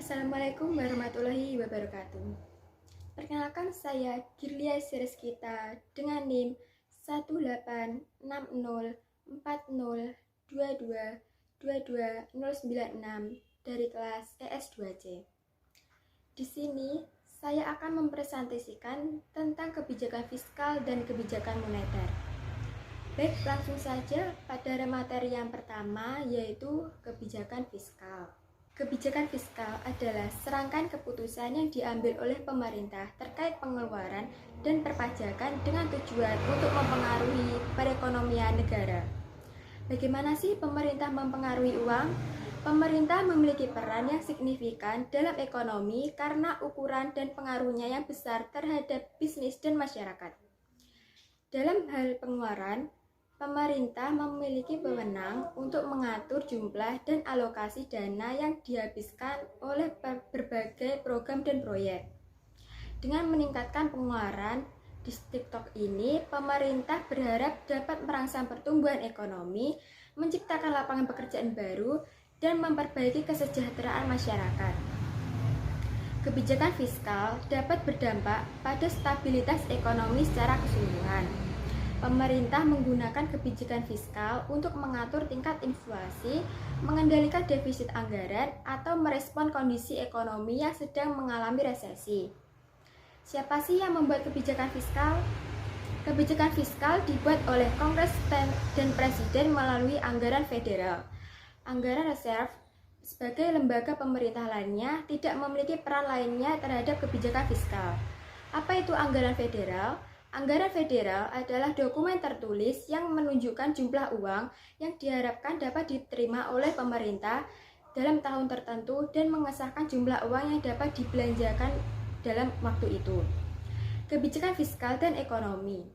Assalamualaikum warahmatullahi wabarakatuh. Perkenalkan saya Girlia Sireskita dengan NIM 1860402222096 dari kelas ES2C. Di sini saya akan mempresentasikan tentang kebijakan fiskal dan kebijakan moneter. Baik, langsung saja pada materi yang pertama, yaitu kebijakan fiskal. Kebijakan fiskal adalah serangkaian keputusan yang diambil oleh pemerintah terkait pengeluaran dan perpajakan dengan tujuan untuk mempengaruhi perekonomian negara. Bagaimana sih pemerintah mempengaruhi uang? Pemerintah memiliki peran yang signifikan dalam ekonomi karena ukuran dan pengaruhnya yang besar terhadap bisnis dan masyarakat. Dalam hal pengeluaran, pemerintah memiliki wewenang untuk mengatur jumlah dan alokasi dana yang dihabiskan oleh berbagai program dan proyek. Dengan meningkatkan pengeluaran di TikTok ini, pemerintah berharap dapat merangsang pertumbuhan ekonomi, menciptakan lapangan pekerjaan baru, dan memperbaiki kesejahteraan masyarakat. Kebijakan fiskal dapat berdampak pada stabilitas ekonomi secara keseluruhan. Pemerintah menggunakan kebijakan fiskal untuk mengatur tingkat inflasi, mengendalikan defisit anggaran, atau merespon kondisi ekonomi yang sedang mengalami resesi. Siapa sih yang membuat kebijakan fiskal? Kebijakan fiskal dibuat oleh Kongres dan Presiden melalui anggaran federal. Anggaran reserve sebagai lembaga pemerintah lainnya tidak memiliki peran lainnya terhadap kebijakan fiskal. Apa itu anggaran federal? Anggaran federal adalah dokumen tertulis yang menunjukkan jumlah uang yang diharapkan dapat diterima oleh pemerintah dalam tahun tertentu dan mengesahkan jumlah uang yang dapat dibelanjakan dalam waktu itu. Kebijakan fiskal dan ekonomi.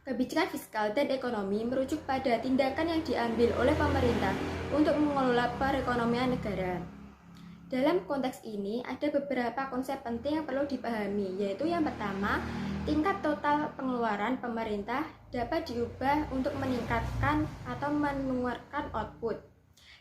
Kebijakan fiskal dan ekonomi merujuk pada tindakan yang diambil oleh pemerintah untuk mengelola perekonomian negara. Dalam konteks ini, ada beberapa konsep penting yang perlu dipahami, yaitu yang pertama, tingkat total pengeluaran pemerintah dapat diubah untuk meningkatkan atau mengeluarkan output.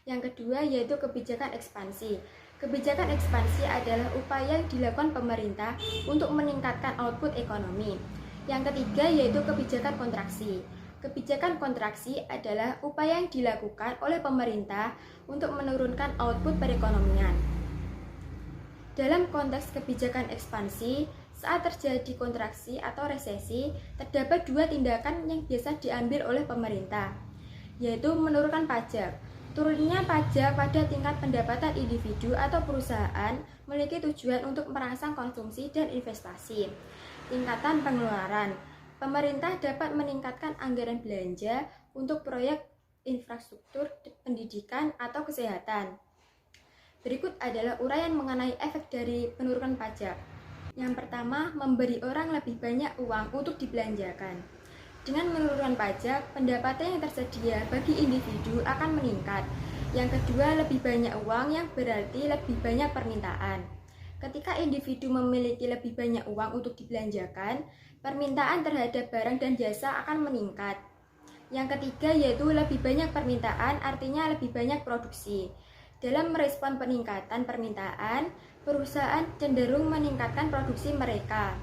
Yang kedua, yaitu kebijakan ekspansi. Kebijakan ekspansi adalah upaya yang dilakukan pemerintah untuk meningkatkan output ekonomi. Yang ketiga, yaitu kebijakan kontraksi. Kebijakan kontraksi adalah upaya yang dilakukan oleh pemerintah untuk menurunkan output perekonomian. Dalam konteks kebijakan ekspansi, saat terjadi kontraksi atau resesi, terdapat dua tindakan yang biasa diambil oleh pemerintah, yaitu menurunkan pajak. Turunnya pajak pada tingkat pendapatan individu atau perusahaan memiliki tujuan untuk merangsang konsumsi dan investasi. Tingkatan pengeluaran. Pemerintah dapat meningkatkan anggaran belanja untuk proyek infrastruktur, pendidikan, atau kesehatan. Berikut adalah uraian mengenai efek dari penurunan pajak. Yang pertama, memberi orang lebih banyak uang untuk dibelanjakan. Dengan menurunkan pajak, pendapatan yang tersedia bagi individu akan meningkat. Yang kedua, lebih banyak uang yang berarti lebih banyak permintaan. Ketika individu memiliki lebih banyak uang untuk dibelanjakan, permintaan terhadap barang dan jasa akan meningkat. Yang ketiga, yaitu lebih banyak permintaan, artinya lebih banyak produksi. Dalam merespon peningkatan permintaan, perusahaan cenderung meningkatkan produksi mereka.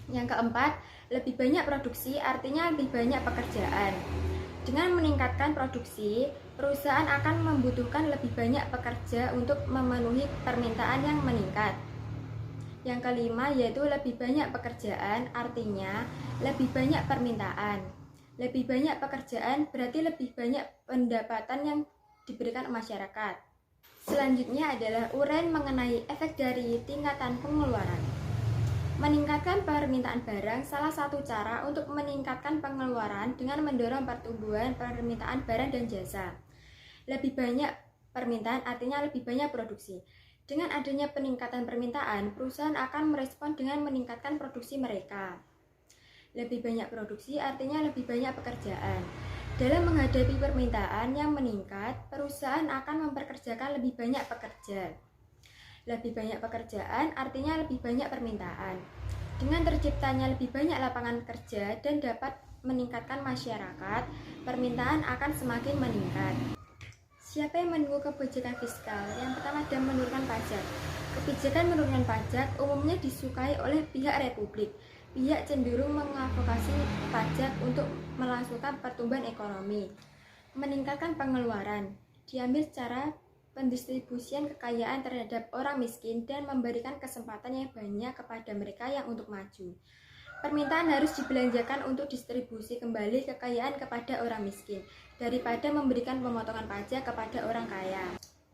Yang keempat, lebih banyak produksi artinya lebih banyak pekerjaan. Dengan meningkatkan produksi, perusahaan akan membutuhkan lebih banyak pekerja untuk memenuhi permintaan yang meningkat. Yang kelima, yaitu lebih banyak pekerjaan artinya lebih banyak permintaan. Lebih banyak pekerjaan berarti lebih banyak pendapatan yang diberikan masyarakat. Selanjutnya adalah uraian mengenai efek dari tingkatan pengeluaran. Meningkatkan permintaan barang salah satu cara untuk meningkatkan pengeluaran dengan mendorong pertumbuhan permintaan barang dan jasa. Lebih banyak permintaan artinya lebih banyak produksi. Dengan adanya peningkatan permintaan, perusahaan akan merespon dengan meningkatkan produksi mereka. Lebih banyak produksi artinya lebih banyak pekerjaan. Dalam menghadapi permintaan yang meningkat, perusahaan akan mempekerjakan lebih banyak pekerja. Lebih banyak pekerjaan artinya lebih banyak permintaan. Dengan terciptanya lebih banyak lapangan kerja dan dapat meningkatkan masyarakat, permintaan akan semakin meningkat. Siapa yang menunggu kebijakan fiskal? Yang pertama adalah menurunkan pajak. Kebijakan menurunkan pajak umumnya disukai oleh pihak Republik. Pihak cenderung mengadvokasi pajak untuk melangsungkan pertumbuhan ekonomi, meningkatkan pengeluaran, diambil secara pendistribusian kekayaan terhadap orang miskin dan memberikan kesempatan yang banyak kepada mereka yang untuk maju. Permintaan harus dibelanjakan untuk distribusi kembali kekayaan kepada orang miskin daripada memberikan pemotongan pajak kepada orang kaya.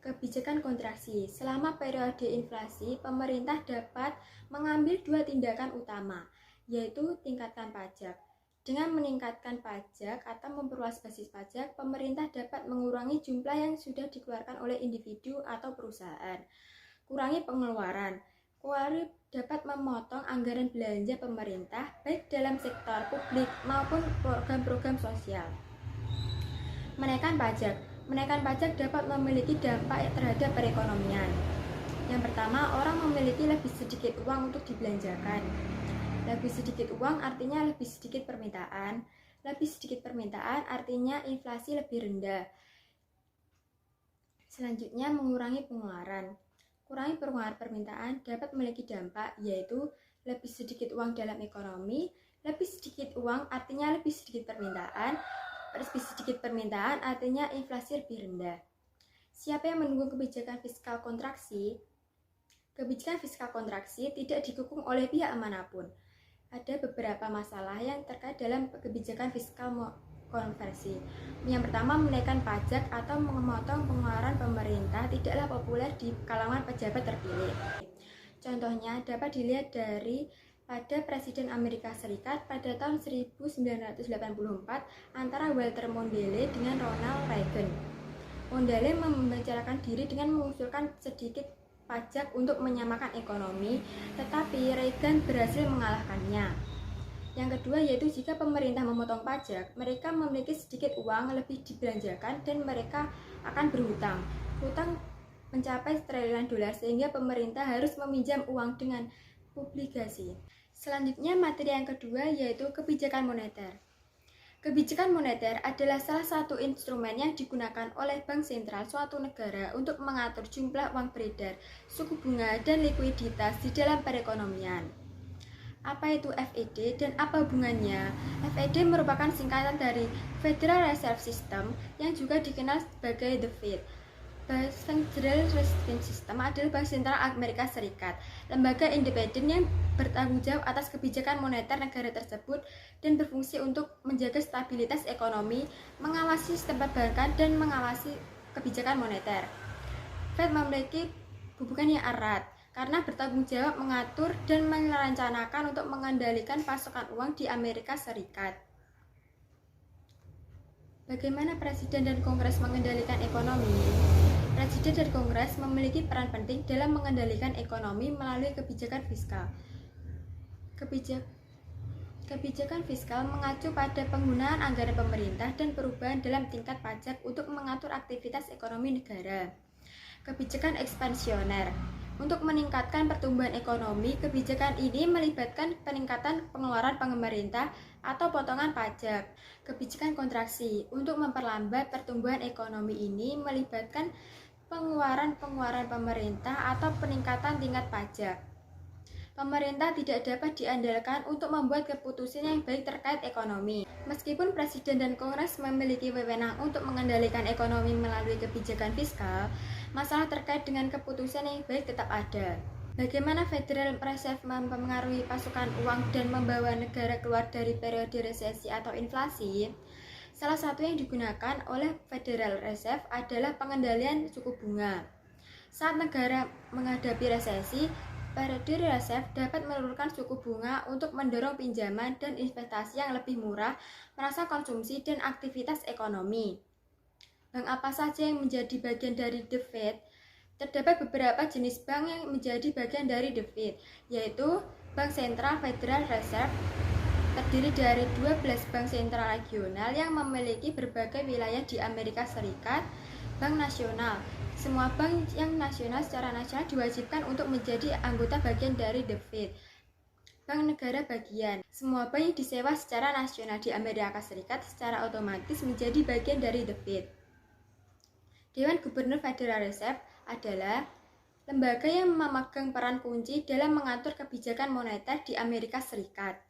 Kebijakan kontraksi. Selama periode inflasi, pemerintah dapat mengambil dua tindakan utama, yaitu tingkatkan pajak. Dengan meningkatkan pajak atau memperluas basis pajak, pemerintah dapat mengurangi jumlah yang sudah dikeluarkan oleh individu atau perusahaan. Kurangi pengeluaran. Kuari dapat memotong anggaran belanja pemerintah baik dalam sektor publik maupun program-program sosial. Menaikkan pajak. Menaikkan pajak dapat memiliki dampak terhadap perekonomian. Yang pertama, orang memiliki lebih sedikit uang untuk dibelanjakan. Lebih sedikit uang artinya lebih sedikit permintaan. Lebih sedikit permintaan artinya inflasi lebih rendah. Selanjutnya, mengurangi pengeluaran. Kurangi pengeluaran permintaan dapat memiliki dampak, yaitu lebih sedikit uang dalam ekonomi. Lebih sedikit uang artinya lebih sedikit permintaan. Lebih sedikit permintaan artinya inflasi lebih rendah. Siapa yang mendukung kebijakan fiskal kontraksi? Kebijakan fiskal kontraksi tidak didukung oleh pihak manapun. Ada beberapa masalah yang terkait dalam kebijakan fiskal konversi. Yang pertama, menaikkan pajak atau memotong pengeluaran pemerintah tidaklah populer di kalangan pejabat terpilih. Contohnya dapat dilihat dari pada Presiden Amerika Serikat pada tahun 1984 antara Walter Mondale dengan Ronald Reagan. Mondale membicarakan diri dengan mengusulkan sedikit pajak untuk menyamakan ekonomi, tetapi Reagan berhasil mengalahkannya. Yang kedua yaitu jika pemerintah memotong pajak, mereka memiliki sedikit uang lebih dibelanjakan dan mereka akan berhutang. Hutang mencapai triliunan dolar sehingga pemerintah harus meminjam uang dengan obligasi. Selanjutnya materi yang kedua yaitu kebijakan moneter. Kebijakan moneter adalah salah satu instrumen yang digunakan oleh bank sentral suatu negara untuk mengatur jumlah uang beredar, suku bunga, dan likuiditas di dalam perekonomian. Apa itu FED dan apa hubungannya? FED merupakan singkatan dari Federal Reserve System yang juga dikenal sebagai The Fed. Federal Reserve System adalah Bank Sentral Amerika Serikat, lembaga independen yang bertanggung jawab atas kebijakan moneter negara tersebut dan berfungsi untuk menjaga stabilitas ekonomi, mengawasi sistem perbankan, dan mengawasi kebijakan moneter. Fed memiliki hubungan yang erat karena bertanggung jawab mengatur dan merencanakan untuk mengendalikan pasokan uang di Amerika Serikat. Bagaimana Presiden dan Kongres mengendalikan ekonomi? Presiden dan Kongres memiliki peran penting dalam mengendalikan ekonomi melalui kebijakan fiskal. Kebijakan fiskal mengacu pada penggunaan anggaran pemerintah dan perubahan dalam tingkat pajak untuk mengatur aktivitas ekonomi negara. Kebijakan ekspansioner. Untuk meningkatkan pertumbuhan ekonomi, kebijakan ini melibatkan peningkatan pengeluaran pemerintah atau potongan pajak. Kebijakan kontraksi. Untuk memperlambat pertumbuhan ekonomi ini melibatkan pengeluaran pemerintah atau peningkatan tingkat pajak. Pemerintah tidak dapat diandalkan untuk membuat keputusan yang baik terkait ekonomi. Meskipun Presiden dan Kongres memiliki wewenang untuk mengendalikan ekonomi melalui kebijakan fiskal, masalah terkait dengan keputusan yang baik tetap ada. Bagaimana Federal Reserve mempengaruhi pasokan uang dan membawa negara keluar dari periode resesi atau inflasi? Salah satu yang digunakan oleh Federal Reserve adalah pengendalian suku bunga. Saat negara menghadapi resesi, Federal Reserve dapat menurunkan suku bunga untuk mendorong pinjaman dan investasi yang lebih murah, merasa konsumsi dan aktivitas ekonomi. Bank apa saja yang menjadi bagian dari The Fed? Terdapat beberapa jenis bank yang menjadi bagian dari The Fed, yaitu Bank Sentral Federal Reserve, terdiri dari 12 bank sentral regional yang memiliki berbagai wilayah di Amerika Serikat. Bank Nasional. Semua bank yang nasional secara nasional diwajibkan untuk menjadi anggota bagian dari The Fed. Bank negara bagian. Semua bank yang disewa secara nasional di Amerika Serikat secara otomatis menjadi bagian dari The Fed. Dewan Gubernur Federal Reserve adalah lembaga yang memegang peran kunci dalam mengatur kebijakan moneter di Amerika Serikat.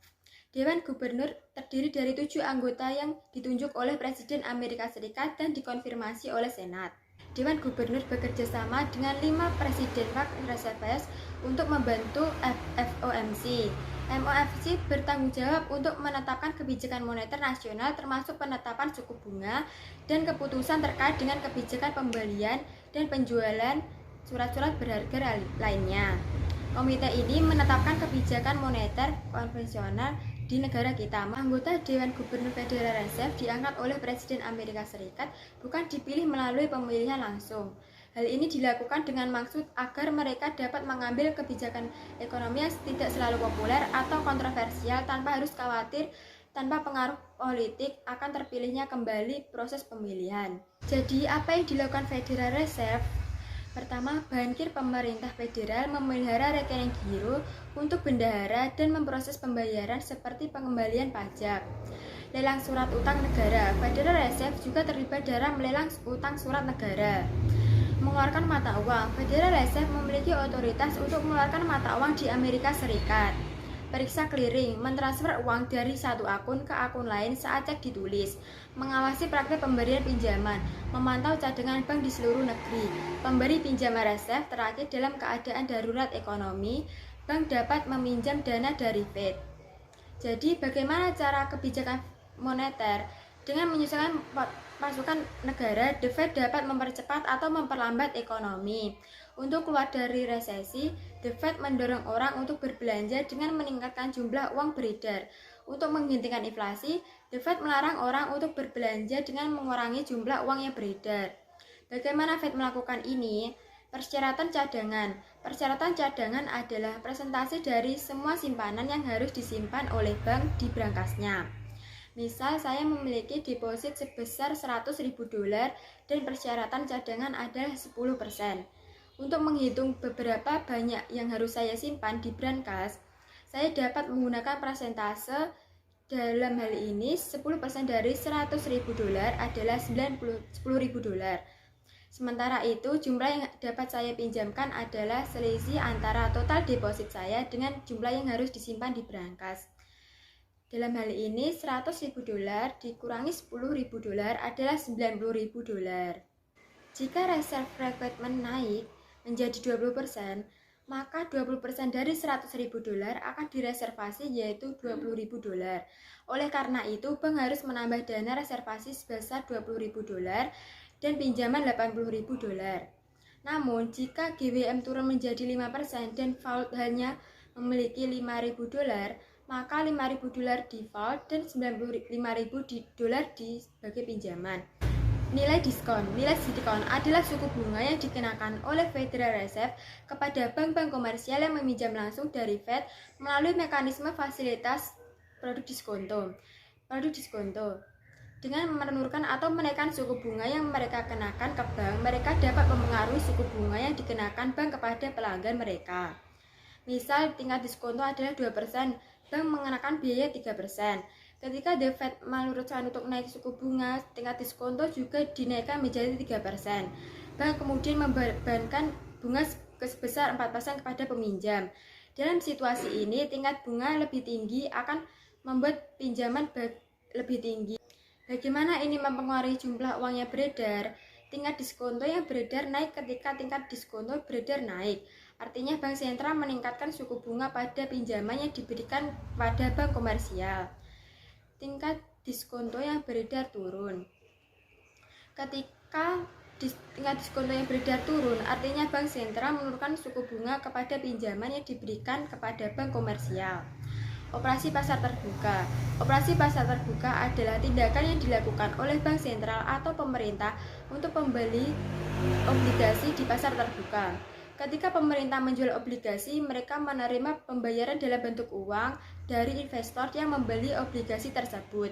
Dewan Gubernur terdiri dari 7 anggota yang ditunjuk oleh Presiden Amerika Serikat dan dikonfirmasi oleh Senat. Dewan Gubernur bekerja sama dengan 5 Presiden Federal Reserve untuk membantu FOMC. MOFC bertanggung jawab untuk menetapkan kebijakan moneter nasional termasuk penetapan suku bunga dan keputusan terkait dengan kebijakan pembelian dan penjualan surat-surat berharga lainnya. Komite ini menetapkan kebijakan moneter konvensional di negara kita. Anggota Dewan Gubernur Federal Reserve diangkat oleh Presiden Amerika Serikat, bukan dipilih melalui pemilihan langsung. Hal ini dilakukan dengan maksud agar mereka dapat mengambil kebijakan ekonomi yang tidak selalu populer atau kontroversial tanpa harus khawatir tanpa pengaruh politik akan terpilihnya kembali proses pemilihan. Jadi, apa yang dilakukan Federal Reserve? Pertama, bankir pemerintah federal memelihara rekening giro untuk bendahara dan memproses pembayaran seperti pengembalian pajak. Lelang surat utang negara. Federal Reserve juga terlibat dalam melelang utang surat negara. Mengeluarkan mata uang. Federal Reserve memiliki otoritas untuk mengeluarkan mata uang di Amerika Serikat. Periksa clearing, mentransfer uang dari satu akun ke akun lain saat cek ditulis. Mengawasi praktek pemberian pinjaman, memantau cadangan bank di seluruh negeri. Pemberi pinjaman reserve terakhir dalam keadaan darurat ekonomi, bank dapat meminjam dana dari Fed. Jadi, bagaimana cara kebijakan moneter? Dengan menyusulkan pasukan negara, The Fed dapat mempercepat atau memperlambat ekonomi. Untuk keluar dari resesi, The Fed mendorong orang untuk berbelanja dengan meningkatkan jumlah uang beredar. Untuk menghentikan inflasi, The Fed melarang orang untuk berbelanja dengan mengurangi jumlah uang yang beredar. Bagaimana Fed melakukan ini? Persyaratan cadangan. Persyaratan cadangan adalah presentasi dari semua simpanan yang harus disimpan oleh bank di brankasnya. Misal, saya memiliki deposit sebesar $100.000 dan persyaratan cadangan adalah 10%. Untuk menghitung beberapa banyak yang harus saya simpan di brankas, saya dapat menggunakan persentase. Dalam hal ini, 10% dari $100.000 adalah $10.000. Sementara itu, jumlah yang dapat saya pinjamkan adalah selisih antara total deposit saya dengan jumlah yang harus disimpan di brankas. Dalam hal ini, $100.000 dikurangi $10.000 adalah $90.000. Jika reserve requirement naik menjadi 20%, maka 20% dari $100.000 akan direservasi, yaitu $20.000. Oleh karena itu, bank harus menambah dana reservasi sebesar $20.000 dan pinjaman $80.000. Namun, jika GWM turun menjadi 5% dan vault hanya memiliki $5.000, maka $5.000 default dan $95.000 sebagai pinjaman. Nilai diskon adalah suku bunga yang dikenakan oleh Federal Reserve kepada bank-bank komersial yang meminjam langsung dari Fed melalui mekanisme fasilitas produk diskonto. Dengan menurunkan atau menaikkan suku bunga yang mereka kenakan ke bank, mereka dapat mempengaruhi suku bunga yang dikenakan bank kepada pelanggan mereka. Misal, tingkat diskonto adalah 2%, bank mengenakan biaya 3%. Ketika The Fed memutuskan untuk naik suku bunga, tingkat diskonto juga dinaikkan menjadi 3%. Bank kemudian membebankan bunga sebesar 4% kepada peminjam. Dalam situasi ini, tingkat bunga lebih tinggi akan membuat pinjaman lebih tinggi. Bagaimana ini mempengaruhi jumlah uang yang beredar? Tingkat diskonto yang beredar naik ketika tingkat diskonto beredar naik. Artinya bank sentral meningkatkan suku bunga pada pinjaman yang diberikan pada bank komersial. Tingkat diskonto yang beredar turun. Ketika tingkat diskonto yang beredar turun, artinya bank sentral menurunkan suku bunga kepada pinjaman yang diberikan kepada bank komersial. Operasi pasar terbuka. Operasi pasar terbuka adalah tindakan yang dilakukan oleh bank sentral atau pemerintah untuk membeli obligasi di pasar terbuka. Ketika pemerintah menjual obligasi, mereka menerima pembayaran dalam bentuk uang dari investor yang membeli obligasi tersebut.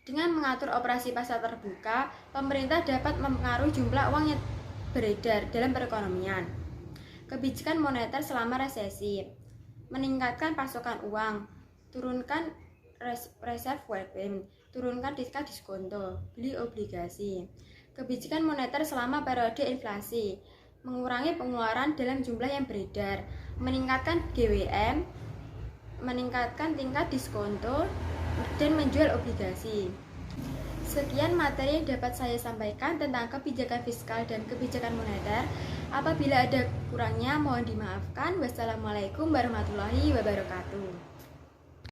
Dengan mengatur operasi pasar terbuka, pemerintah dapat mempengaruhi jumlah uang yang beredar dalam perekonomian. Kebijakan moneter selama resesi. Meningkatkan pasokan uang, turunkan reserve requirement, turunkan tingkat diskonto, beli obligasi. Kebijakan moneter selama periode inflasi. mengurangi pengeluaran dalam jumlah yang beredar, meningkatkan GWM, meningkatkan tingkat diskonto, dan menjual obligasi. Sekian materi yang dapat saya sampaikan tentang kebijakan fiskal dan kebijakan moneter. Apabila ada kurangnya, mohon dimaafkan. Wassalamualaikum warahmatullahi wabarakatuh.